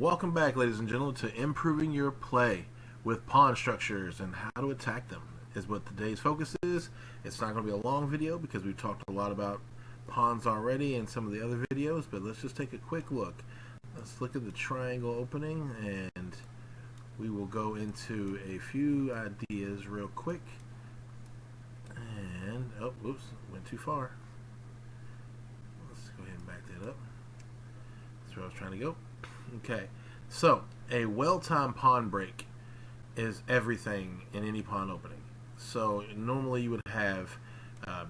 Welcome back, ladies and gentlemen, to improving your play with pawn structures and how to attack them is what today's focus is. It's not going to be a long video because we've talked a lot about pawns already in some of the other videos, but let's just take a quick look. Let's look at the triangle opening, and we will go into a few ideas real quick. And, oh, whoops, went too far. Let's go ahead and back that up. That's where I was trying to go. Okay, so a well-timed pawn break is everything in any pawn opening. So normally you would have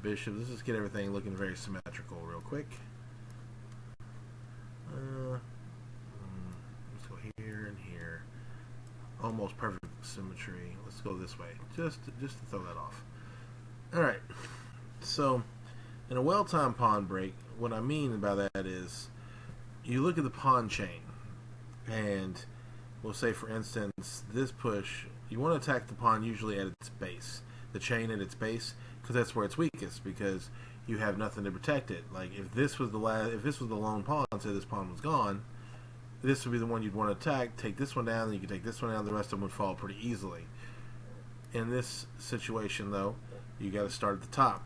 bishop. Let's just get everything looking very symmetrical real quick. Let's go here and here. Almost perfect symmetry. Let's go this way, just to throw that off. All right. So in a well-timed pawn break, what I mean by that is you look at the pawn chain. And we'll say, for instance, this push, you want to attack the pawn usually at its base, the chain at its base, because that's where it's weakest, because you have nothing to protect it. Like if this was the lone pawn, say this pawn was gone, this would be the one you'd want to attack. Take this one down, then you can take this one down. The rest of them would fall pretty easily. In this situation, though, you got to start at the top.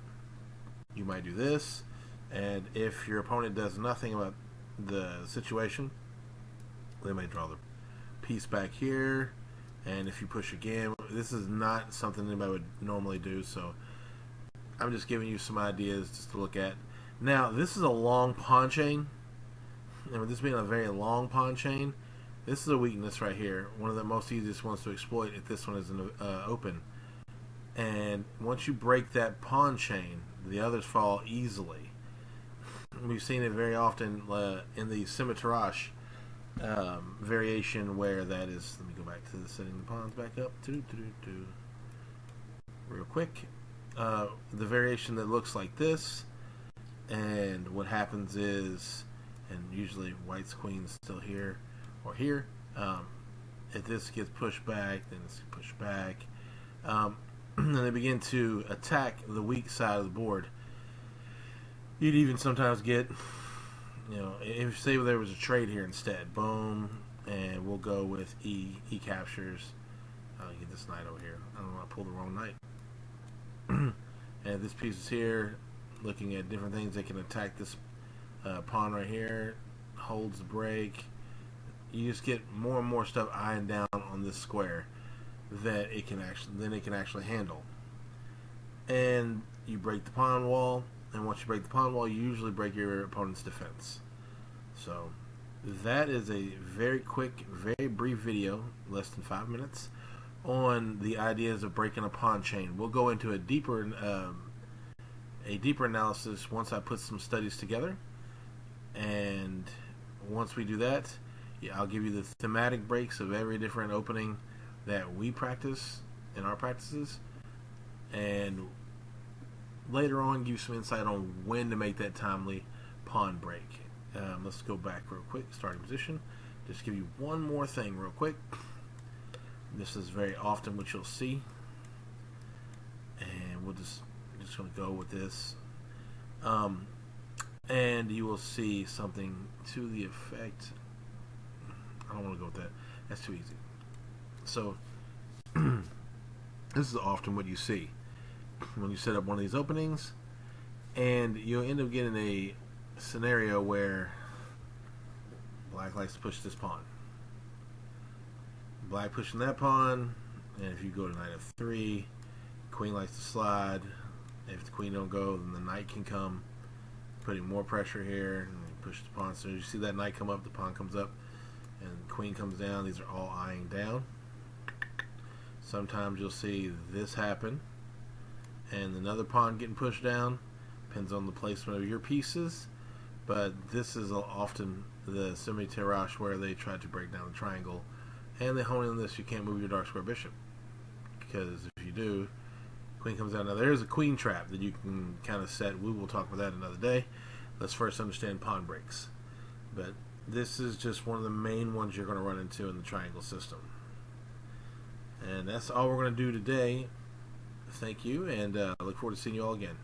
You might do this, and if your opponent does nothing about the situation, they may draw the piece back here, and if you push again, this is not something anybody would normally do, so I'm just giving you some ideas just to look at. Now, this is a long pawn chain, and with this being a very long pawn chain, this is a weakness right here, one of the most easiest ones to exploit if this one is open. And once you break that pawn chain, the others fall easily. We've seen it very often in the scimitarage variation where that is. Let me go back to setting the pawns back up real quick. The variation that looks like this, and what happens is, and usually white's queen's still here or here, if this gets pushed back, then it's pushed back, and they begin to attack the weak side of the board. You'd even sometimes get, if say there was a trade here instead, boom, and we'll go with E captures. I'll get this knight over here. I don't want to pull the wrong knight. And this piece is here, looking at different things. They can attack this pawn right here, holds the break. You just get more and more stuff eyeing down on this square that it can actually handle. And you break the pawn wall. And once you break the pawn wall, you usually break your opponent's defense. So that is a very quick, very brief video, less than 5 minutes, on the ideas of breaking a pawn chain. We'll go into a deeper analysis once I put some studies together. And once we do that, I'll give you the thematic breaks of every different opening that we practice in our practices, and later on give you some insight on when to make that timely pawn break. Let's go back real quick. Starting position. Just give you one more thing real quick. This is very often what you'll see, and we'll just going to go with this. And you will see something to the effect. I don't want to go with that. That's too easy. So this is often what you see when you set up one of these openings, and you'll end up getting a scenario where black likes to push this pawn, black pushing that pawn, and if you go to knight f3, queen likes to slide. If the queen don't go, then the knight can come, putting more pressure here, and you push the pawn. So you see that knight come up, the pawn comes up, and the queen comes down. These are all eyeing down. Sometimes you'll see this happen, and another pawn getting pushed down. Depends on the placement of your pieces, but this is often the semi-tirage where they try to break down the triangle, and they hone in on this. You can't move your dark square bishop, because if you do, queen comes down. Now there's a queen trap that you can kind of set. We will talk about that another day. Let's first understand pawn breaks, but this is just one of the main ones you're going to run into in the triangle system. And that's all we're going to do today. Thank you, and I look forward to seeing you all again.